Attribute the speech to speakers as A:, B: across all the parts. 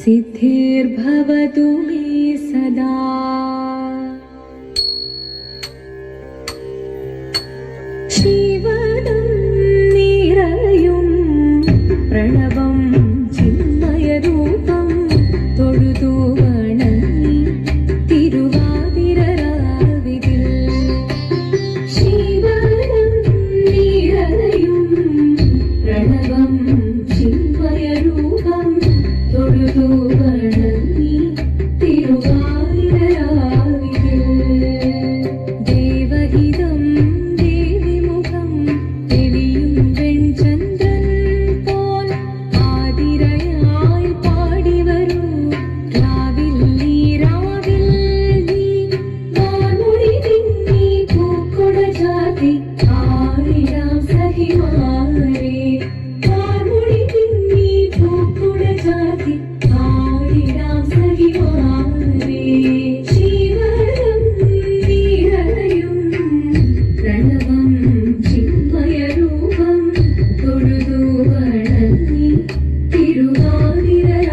A: सिद्धिर्भवतु मे सदा। शिवदं निरयुं प्रणवं चिन्मयरूपं തൊഴുതു വണങ്ങി തിരുവാതിരരാവിതിൽ. ശിവദം നിരയും പ്രണവം ചിന്മയരൂപം തൊഴുതു വണങ്ങി തിരുവാതിരരാവിതിൽ. ദേവഹിതം ദേവിമുഖം തെളിയും വെൺചന്ദ്രൻ പോൽ ആതിരയായി പാടിവരൂ രാവിൽ നീ രാവിൽ നീ വാർമുടി തിങ്ങി പൂക്കുട ചാത്തി ആടിടാം സഖിമാരേ. വാർമുടി തിങ്ങി പൂക്കുട ചാത്തി ആടിടാം സഖിമാരേ. ശിവദം നിരയും പ്രണവം ചിന്മയരൂപം തൊഴുതു വണങ്ങി തിരുവാതിരരാവിതിൽ.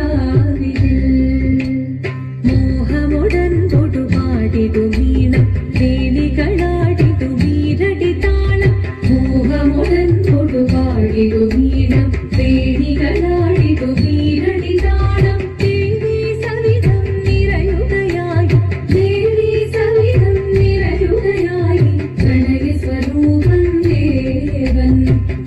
A: മോഹമുടൻ തൊടുപാടിടു വീണം വേണികളാടിടു വീരടി താളം. മോഹമുടൻ തൊടുപാടിടു വീണം വേണികളാടിടു വീരടി താളം. ദേവി സവിധം നിറയുകയായി ദേവി സവിധം നിറയുകയായി പ്രണയ സ്വരൂപം ദേവൻ.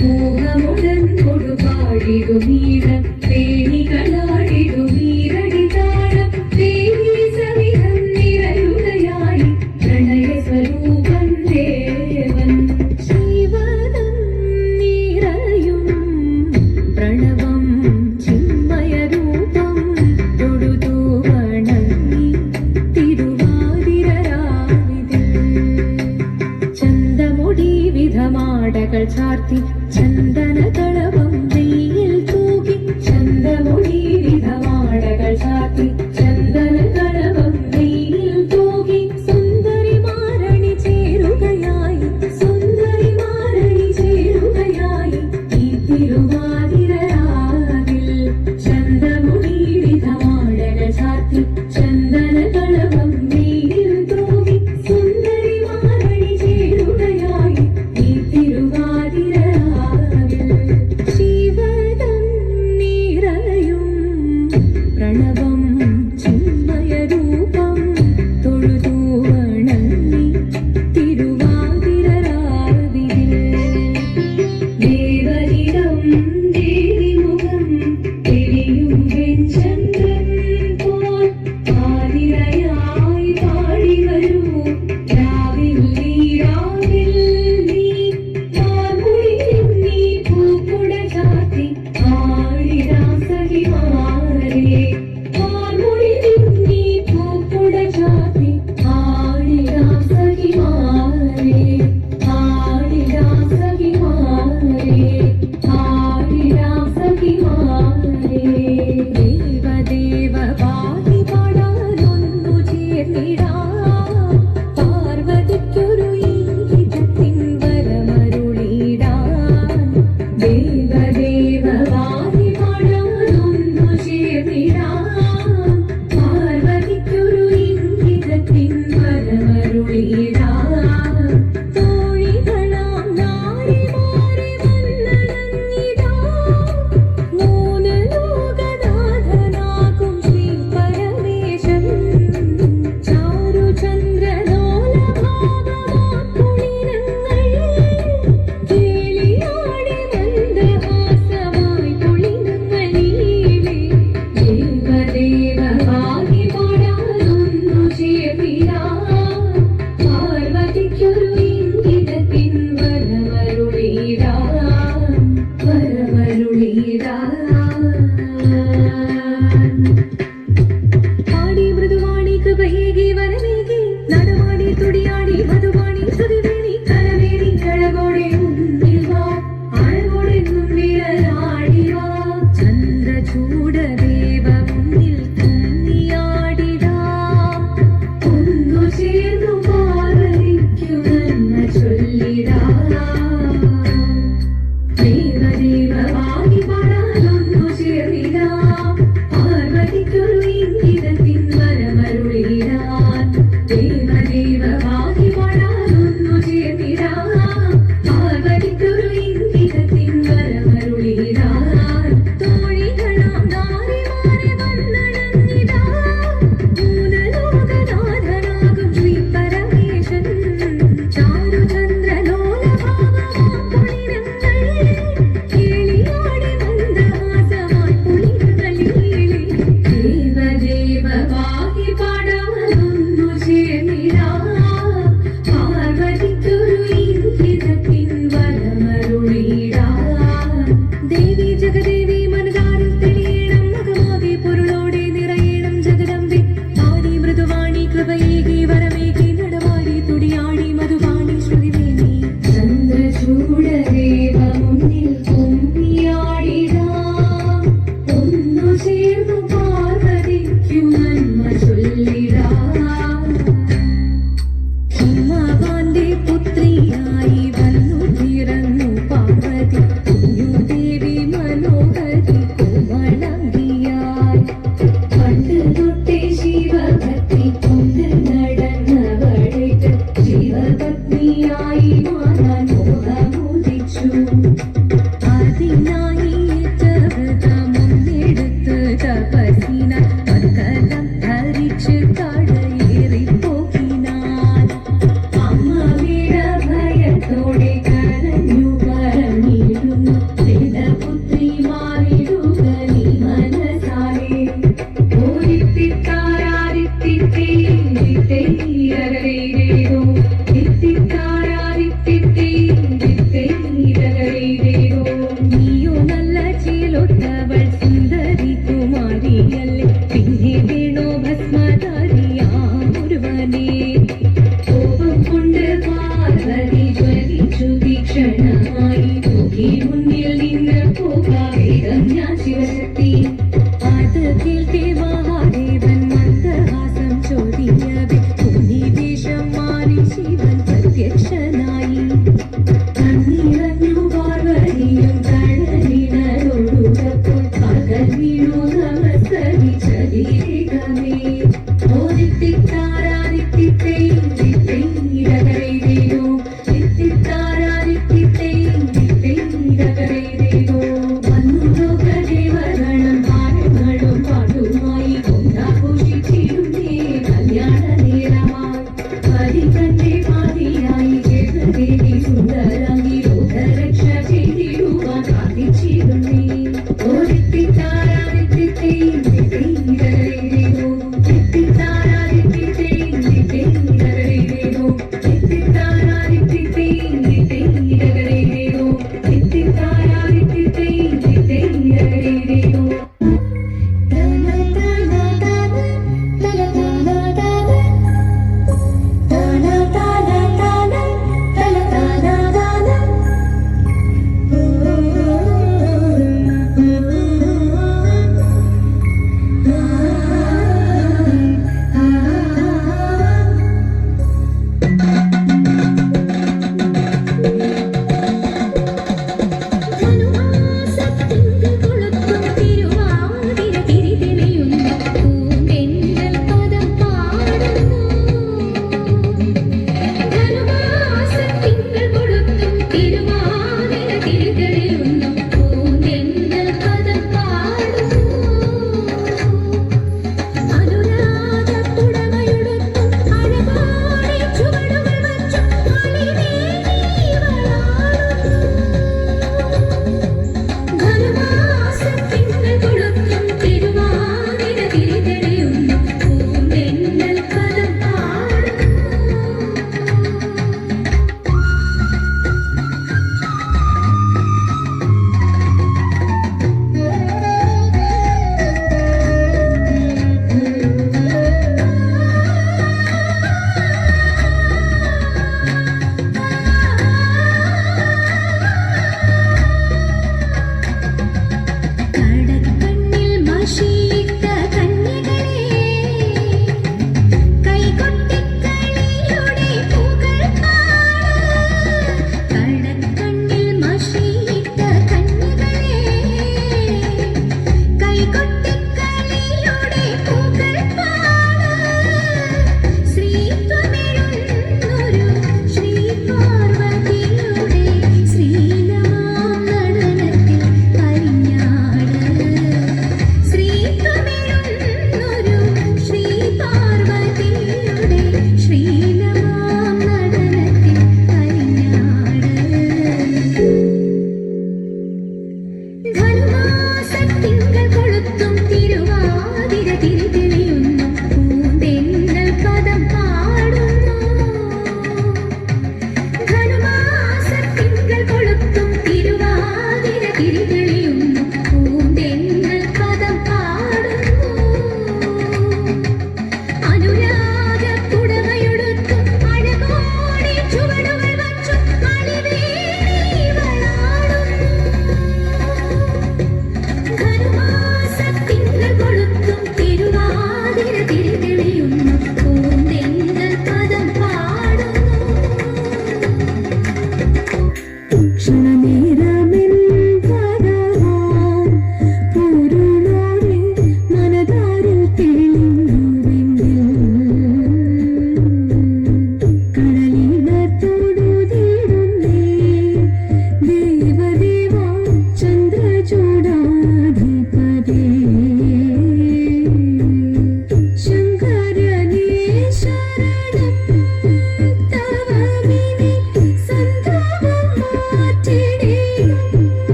A: മോഹമുടൻ കൊടുപാടിടു വീണം വേണികളാടിടു വീരടി താളം. ദേവി സവിധം നിറയുകയായി പ്രണയ സ്വരൂപം ദേവൻ. ശിവദം നിറയും പ്രണവം ചിന്മയരൂപം തൊഴുതു വണങ്ങി തിരുവാതിരരാവിതിൽ. ചന്തമുടി വിധമാടകൾ ചാർത്തി ചന്ദനകളവം വെയിൽ തൂകി. ചന്തമുടി വിധമാടകൾ ചാർത്തി ചന്ദനകളവം വെയിൽ തൂകി. സുന്ദരിമാരണി ചേരുകയായി സുന്ദരിമാരണി ചേരുകയായി ഈ തിരുവാതിരരാവിൽ. ചന്തമുടി വിധമാടകൾ ചാർത്തി ചന്ദനകളവം വെയിൽ തൂകി. സുന്ദരിമാരണി ചേരുകയായി ഈ തിരുവാതിരരാവിൽ. ശിവദം നിറയും പ്രണവം ചിന്മയരൂപം തൊഴുതു വണങ്ങി തിരുവാതിരരാവിതിൽ. ദേവഹിതം ദേവിമുഖം തെളിയും വെൺചന്ദ്രൻ പോൽ ആതിരയായി പാടിവരൂ രാവിൽ നീ രാവിൽ നീ വാർമുടി തിങ്ങി പൂക്കുട ചാത്തി ആടിടാം സഖിമാരേ. കേൾക്കെ മഹാദേവൻ മന്ദഹാസം ചോദിയവേ ഭൂമിദേശം മാറി ശിവൻ പ്രത്യക്ഷനായി. കണ്ണിറഞ്ഞു പാർവതിയും കടലിനോടുകപ്പോൾ പകൽ വീണു നമസ്കരിച്ചതിരകമേ.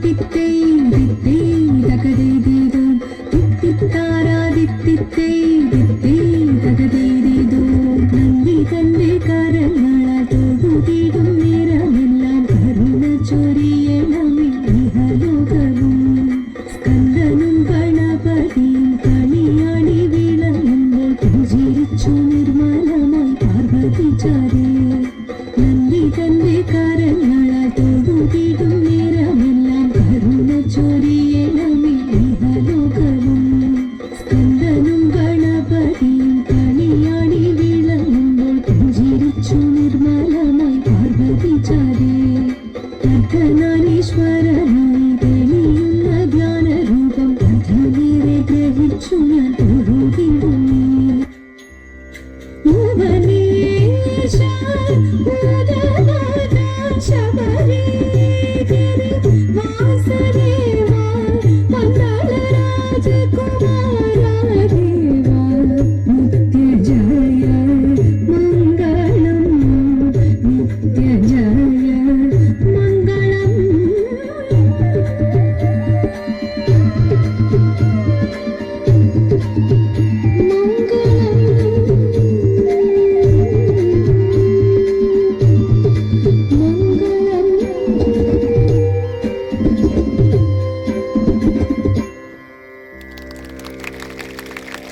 A: തിത്തിത്തൈ തിത്തൈ തകതൈതീതോ തിത്തിത്താരാ തിത്തിത്തൈ തിത്തൈ തകതൈതീതോ നന്ദി തന്റെ കരങ്ങളാൽ തൊഴുതിടും നേരമെല്ലാം കരുണ ചൊരിയണമേ ഇഹലോകവും സ്കന്ദനും ഗണപതിയും കളിയാടി വിളയുമ്പോൾ പുഞ്ചിരിച്ചു നിർമ്മലമായി പാർവതിചാരേ നന്ദി തന്റെ കരങ്ങളാൽ തൊഴുതിടും നേരമെല്ലാം കരുണ ചൊരി